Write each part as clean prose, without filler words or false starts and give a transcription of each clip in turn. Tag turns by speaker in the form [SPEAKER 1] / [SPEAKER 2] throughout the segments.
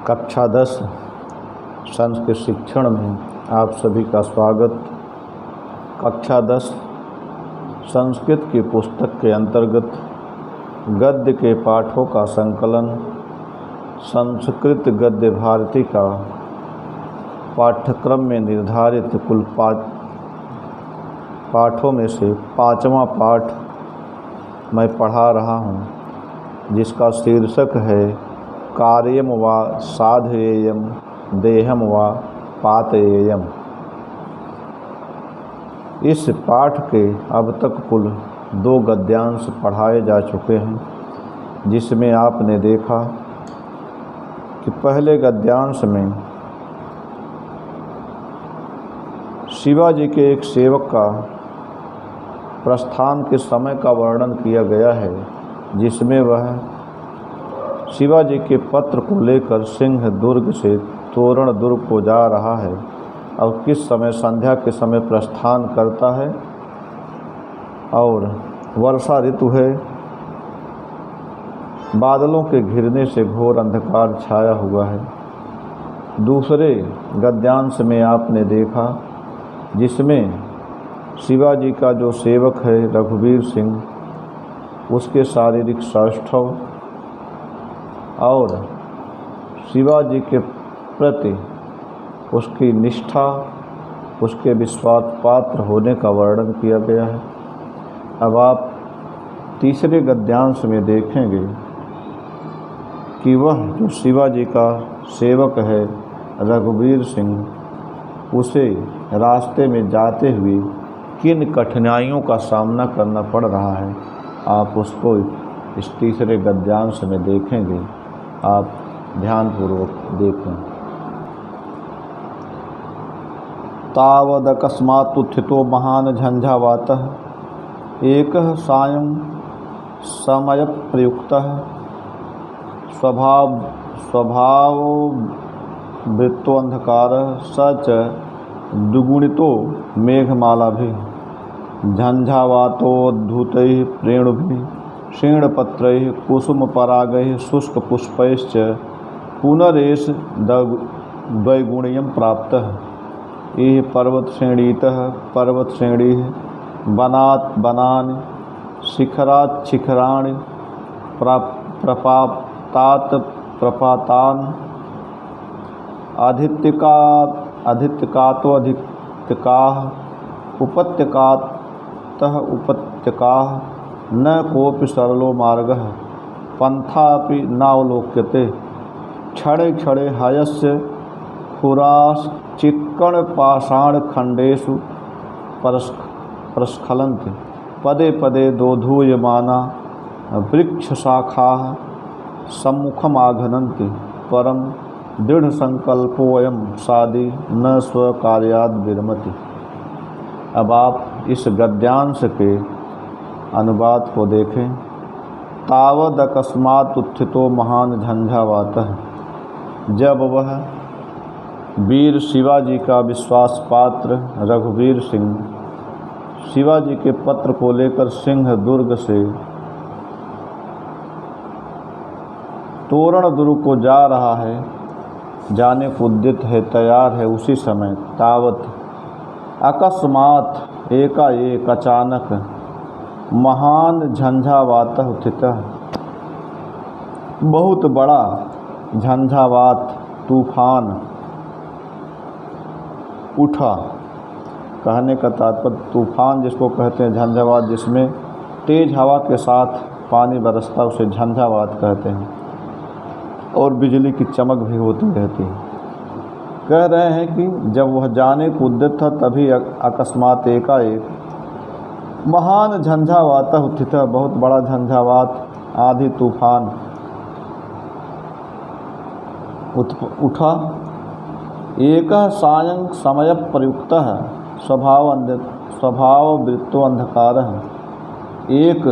[SPEAKER 1] कक्षा 10 संस्कृत शिक्षण में आप सभी का स्वागत। कक्षा 10 संस्कृत की पुस्तक के अंतर्गत गद्य के पाठों का संकलन संस्कृत गद्य भारती का पाठ्यक्रम में निर्धारित कुल पाठों में से 5वां पाठ मैं पढ़ा रहा हूँ, जिसका शीर्षक है कार्यम व साधयेयम देहम व पातयेयम। इस पाठ के अब तक कुल 2 गद्यांश पढ़ाए जा चुके हैं, जिसमें आपने देखा कि पहले गद्यांश में शिवाजी के एक सेवक का प्रस्थान के समय का वर्णन किया गया है, जिसमें वह शिवाजी के पत्र को लेकर सिंह दुर्ग से तोरण दुर्ग को जा रहा है और किस समय संध्या के समय प्रस्थान करता है और वर्षा ऋतु है। बादलों के घिरने से घोर अंधकार छाया हुआ है। दूसरे गद्यांश में आपने देखा जिसमें शिवाजी का जो सेवक है रघुवीर सिंह, उसके शारीरिक सौष्ठव और शिवाजी के प्रति उसकी निष्ठा, उसके विश्वास पात्र होने का वर्णन किया गया है। अब आप तीसरे गद्यांश में देखेंगे कि वह जो शिवाजी का सेवक है रघुवीर सिंह, उसे रास्ते में जाते हुए किन कठिनाइयों का सामना करना पड़ रहा है, आप उसको इस तीसरे गद्यांश में देखेंगे। आप ध्यानपूर्वक देखें। तावदकस्मात्तुत्थितो महान् झंझावातः एकः सायं समयप्रयुक्तः स्वभाववृत्तोऽन्धकारः स च द्विगुणितो मेघमालाभिः झंझावातोद्धूतैः प्रेणुभिः क्षीणपत्रैः कुसुमपरागैः शुष्कपुष्पैश्च पुनरेष द्वैगुण्यं प्राप्तः। इह पर्वतश्रेणीतः पर्वतश्रेणीः वनात् वनानि शिखरात् शिखराणि प्रपातात् प्रपातान् अधित्यकातोऽधित्यकाः उपत्यकातः उपत्यकाः न कोऽपि सरलो मार्गः पन्थापि नावलोक्यते। क्षणे क्षणे हयस्य पुराश्चिक्कणपाषाणखण्डेषु प्रस्खलन्ति पदे पदे दोधूयमाना वृक्षशाखाः सम्मुखमाघ्नन्ति परं दृढ़संकल्पोऽयं सादि न स्वकार्याद् विरमति। अब आप इस गद्यांश के अनुवाद को देखें। तावद अकस्मात् उत्थितो महान झंझावातः, जब वह वीर शिवाजी का विश्वास पात्र रघुवीर सिंह शिवाजी के पत्र को लेकर सिंह दुर्ग से तोरण दुर्ग को जा रहा है, जाने को उद्यत है, तैयार है, उसी समय तावत अकस्मात एकाएक अचानक महान झंझावातः उत्थितः, बहुत बड़ा झंझावात तूफान उठा। कहने का तात्पर्य तूफान जिसको कहते हैं झंझावात, जिसमें तेज हवा के साथ पानी बरसता, उसे झंझावात कहते हैं और बिजली की चमक भी होती रहती है। कह रहे हैं कि जब वह जाने को उद्यत था तभी अकस्मात एकाएक महान झंझावातः उत्थितः, बहुत बड़ा झंझावात आधी तूफान उठा। एकः सायं समय प्रयुक्तः स्वभाववृत्तो अंधकारः, एक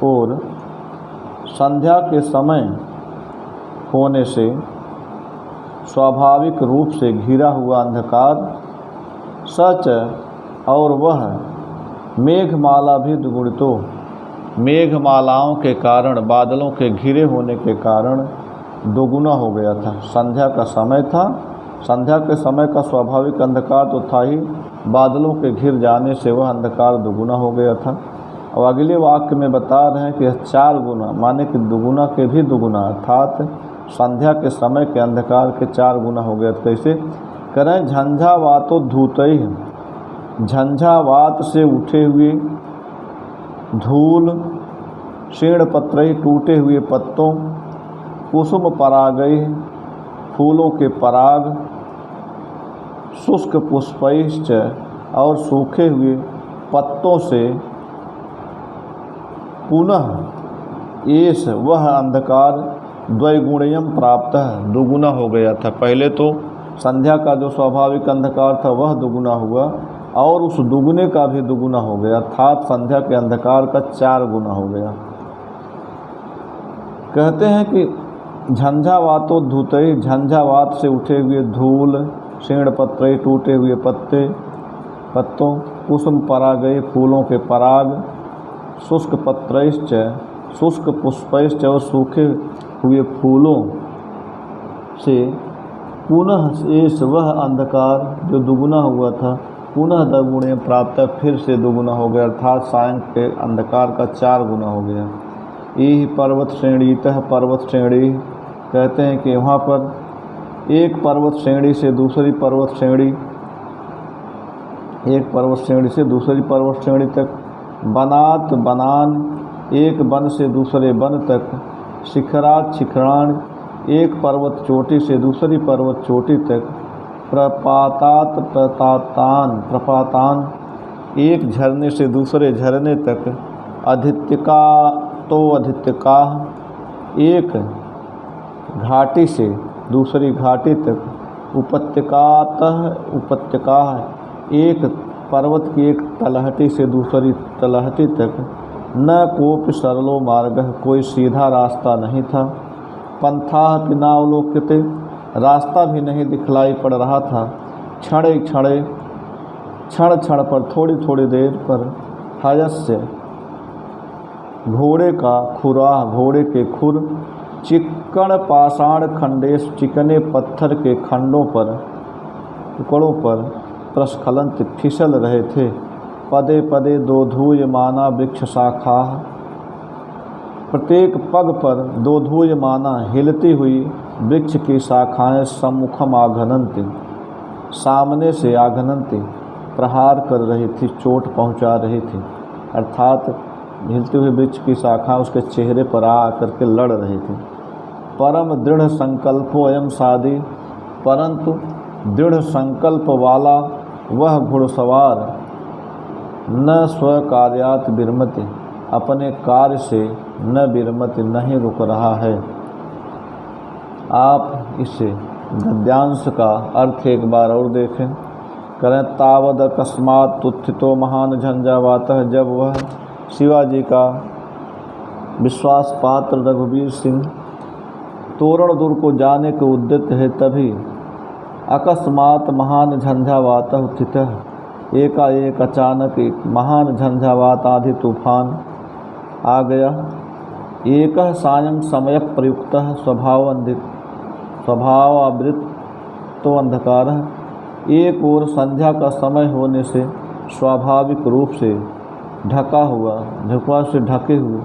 [SPEAKER 1] और संध्या के समय होने से स्वाभाविक रूप से घिरा हुआ अंधकार, सच और वह मेघमाला भी द्विगुणितो, मेघमालाओं के कारण, बादलों के घिरे होने के कारण दोगुना हो गया था। संध्या का समय था, संध्या के समय का स्वाभाविक अंधकार तो था ही, बादलों के घिर जाने से वह अंधकार दोगुना हो गया था। और अगले वाक्य में बता रहे हैं कि 4 गुना, माने कि दुगुना के भी दुगुना, अर्थात संध्या के समय के अंधकार के 4 गुना हो गया। कैसे करें? झंझावातो धूतई, झंझावात से उठे हुए धूल, शीर्ण पत्रई टूटे हुए पत्तों, कुसुम परागई फूलों के पराग, शुष्क पुष्पैश्च और सूखे हुए पत्तों से पुनः एष वह अंधकार द्वैगुण्यम प्राप्त, दुगुना हो गया था। पहले तो संध्या का जो स्वाभाविक अंधकार था वह दुगुना हुआ और उस दुगुने का भी दुगुना हो गया, अर्थात संध्या के अंधकार का 4 गुना हो गया। कहते हैं कि झंझावातो धूतई, झंझावात से उठे हुए धूल, शीर्ण पत्रई टूटे हुए पत्तों, कुसुम परागई फूलों के पराग, शुष्क पत्रैश्च शुष्क पुष्पैश्च और सूखे हुए फूलों से पुनः एष वह अंधकार जो दुगुना हुआ था पुनः द्विगुणे प्राप्त, फिर से दुगुना हो गया, अर्थात सायं के अंधकार का 4 गुना हो गया। यही पर्वत श्रेणीतः, पर्वत श्रेणी कहते हैं कि वहाँ पर एक पर्वत श्रेणी से दूसरी पर्वत श्रेणी, एक पर्वत श्रेणी से दूसरी पर्वत श्रेणी तक, बनात बनान, एक वन से दूसरे वन तक, शिखरात शिखरान, एक पर्वत चोटी से दूसरी पर्वत चोटी तक, प्रपातात प्रपातान प्रपातान, एक झरने से दूसरे झरने तक, अधित्यका तो अधित्यका, एक घाटी से दूसरी घाटी तक, उपत्यकातः उपत्यका, एक पर्वत की एक तलहटी से दूसरी तलहटी तक, न कोपि सरलो मार्ग, कोई सीधा रास्ता नहीं था, पंथाः नावलोक्यते, रास्ता भी नहीं दिखलाई पड़ रहा था, क्षण क्षण पर थोड़ी थोड़ी देर पर, हयस्य घोड़े का खुराह, घोड़े के खुर, चिक्कण पाषाण खंडेश, चिकने पत्थर के खंडों पर टुकड़ों पर प्रस्खलंत फिसल रहे थे, पदे पदे दोधूयमाना वृक्ष शाखा, प्रत्येक पग पर दोधूयमाना हिलती हुई वृक्ष की शाखाएं सम्मुखम आघनंती, सामने से आघनंती प्रहार कर रही थी, चोट पहुंचा रही थी, अर्थात हिलते हुए वृक्ष की शाखा उसके चेहरे पर आ करके लड़ रही थी। परम दृढ़ संकल्पो अयम साधी, परंतु दृढ़ संकल्प वाला वह घुड़सवार न स्वकार्यात विरमति, अपने कार्य से न विरमति, नहीं रुक रहा है। आप इसे गद्यांश का अर्थ एक बार और देखें। करें तावद अकस्मात उत्थितो महान झंझावातः, जब वह शिवाजी का विश्वास पात्र रघुवीर सिंह तोरण दूर को जाने के उद्यत है, तभी अकस्मात महान झंझावातः उत्थितः, एकाएक अचानक एक महान झंझावात आधी तूफान आ गया। एक सायं समय प्रयुक्त स्वभावावृत तो अंधकार, एक और संध्या का समय होने से स्वाभाविक रूप से ढका हुआ, झुकवा से ढके हुए,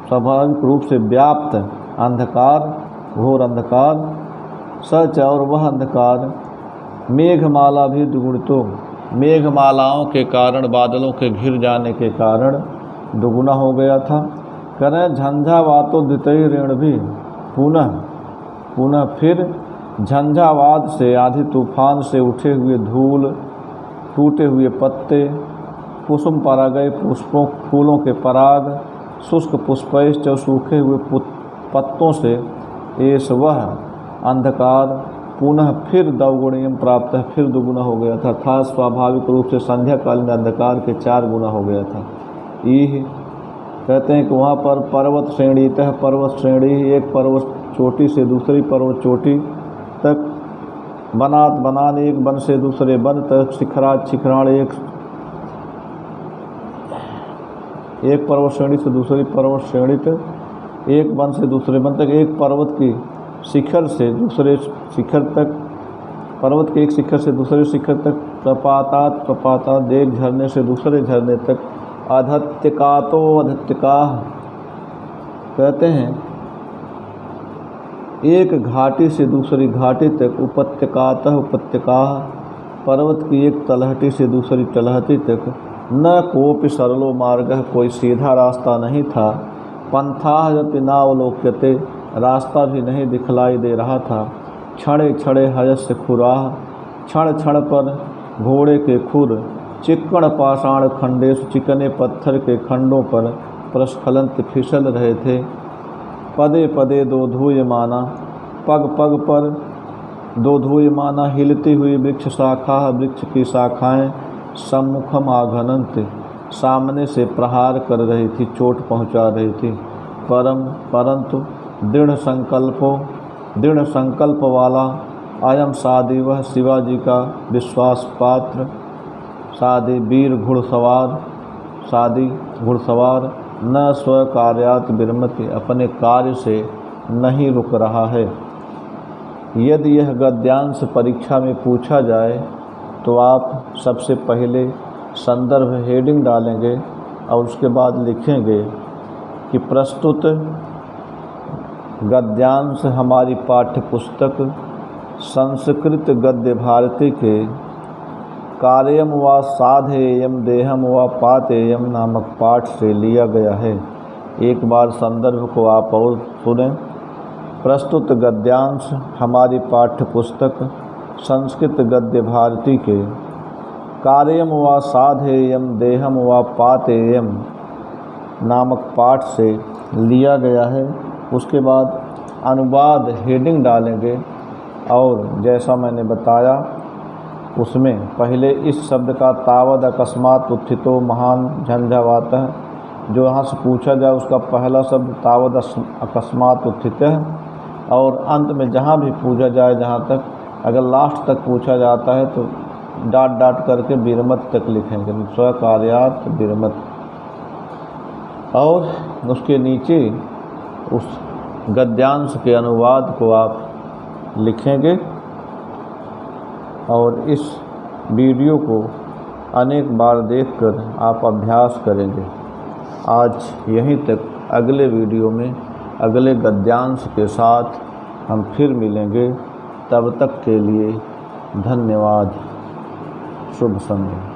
[SPEAKER 1] स्वाभाविक रूप से व्याप्त अंधकार, घोर अंधकार, सच और वह अंधकार मेघमाला भी दुगुणितो, मेघमालाओं के कारण, बादलों के घिर जाने के कारण दुगुना हो गया था। करें झंझावातो द्वितीय ऋण भी, पुनः फिर झंझावात से, आधी तूफान से उठे हुए धूल, टूटे हुए पत्ते, कुसुम परागए पुष्पों फूलों के पराग, शुष्क पुष्पैश्च सूखे हुए पत्तों से एष वह अंधकार पुनः फिर द्विगुणियम प्राप्त है, फिर दुगुना हो गया था, था स्वाभाविक रूप से संध्याकालीन अंधकार के 4 गुना हो गया था। यह कहते हैं कि वहाँ पर पर्वत श्रेणी तह, पर्वत श्रेणी, एक पर्वत चोटी से दूसरी पर्वत चोटी तक, बनात बनान, एक वन से दूसरे वन तक, शिखरात शिखराण, एक पर्वत श्रेणी से दूसरी पर्वत श्रेणी तक, एक वन से दूसरे वन तक, एक पर्वत की शिखर से दूसरे शिखर तक, पर्वत के एक शिखर से दूसरे शिखर तक, प्रपातात प्रपातात, एक झरने से दूसरे झरने तक, अधत्तिकातो अधत्तिका, कहते हैं एक घाटी से दूसरी घाटी तक, उपत्यकातः उपत्यका, पर्वत की एक तलहटी से दूसरी तलहटी तक, न कोपि सरलो मार्ग, कोई सीधा रास्ता नहीं था, पंथाः यपि नावलोक्यते, रास्ता भी नहीं दिखलाई दे रहा था, क्षणे क्षणे हयस्य खुराः, क्षण क्षण पर घोड़े के खुर, चिक्कण पाषाण खंडेश, चिकने पत्थर के खंडों पर प्रस्खलंत फिसल रहे थे, पदे पदे दोधूयमाना, पग पग पर दोधूयमाना, हिलती हुई वृक्ष शाखा, वृक्ष की शाखाएं सम्मुखम आघनंत, सामने से प्रहार कर रही थी, चोट पहुंचा रही थी, परंतु दृढ़ संकल्प वाला अयम सादी, वह शिवाजी का विश्वास पात्र सादी, वीर घुड़सवार, सादी घुड़सवार, न स्व कार्यात विरमति, अपने कार्य से नहीं रुक रहा है। यदि यह गद्यांश परीक्षा में पूछा जाए तो आप सबसे पहले संदर्भ हेडिंग डालेंगे और उसके बाद लिखेंगे कि प्रस्तुत गद्यांश हमारी पाठ्य पुस्तक संस्कृत गद्य भारती के कार्यम व साधेयम देहम व पातेयम नामक पाठ से लिया गया है। एक बार संदर्भ को आप और सुनें। प्रस्तुत गद्यांश हमारी पाठ्य पुस्तक संस्कृत गद्य भारती के कार्यम व साधेयम देहम व पातेयम नामक पाठ से लिया गया है। उसके बाद अनुवाद हेडिंग डालेंगे और जैसा मैंने बताया उसमें पहले इस शब्द का तावद अकस्मात उत्थितो महान झंझावातः, जो यहाँ से पूछा जाए उसका पहला शब्द तावद अकस्मात उत्थित है, और अंत में जहाँ भी पूछा जाए, जहाँ तक अगर लास्ट तक पूछा जाता है तो डाट डाट करके विरमत तक लिखेंगे, स्वकार्यात विरमत, और उसके नीचे उस गद्यांश के अनुवाद को आप लिखेंगे और इस वीडियो को अनेक बार देखकर आप अभ्यास करेंगे। आज यहीं तक, अगले वीडियो में अगले गद्यांश के साथ हम फिर मिलेंगे। तब तक के लिए धन्यवाद। शुभ संध्या।